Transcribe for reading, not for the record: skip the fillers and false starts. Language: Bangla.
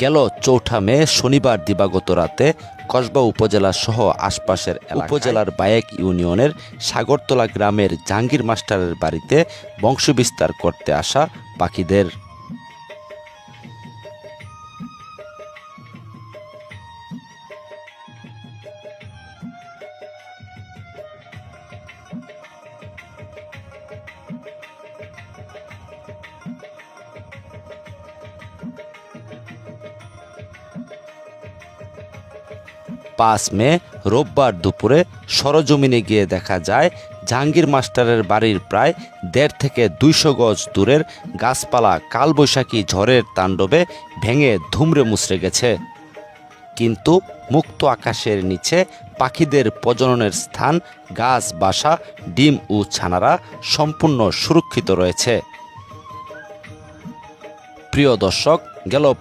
গেল ৪ মে শনিবার দিবাগত রাতে কসবা উপজেলা সহ আশপাশের উপজেলার বায়েক ইউনিয়নের সাগরতলা গ্রামের জাহাঙ্গীর মাস্টারের বাড়িতে বংশবিস্তার করতে আসা পাখিদের পাঁচ মে রোববার দুপুরে সরজমিনে গিয়ে দেখা যায় জাহাঙ্গীর মাস্টারের বাড়ির প্রায় ১.৫ থেকে ২০০ গজ দূরের গাছপালা কালবৈশাখী ঝড়ের তাণ্ডবে ভেঙে ধুমড়ে মুচড়ে গেছে। কিন্তু মুক্ত আকাশের নিচে পাখিদের প্রজননের স্থান, গাছ, বাসা, ডিম ও ছানারা সম্পূর্ণ সুরক্ষিত রয়েছে। প্রিয় দর্শক, গেল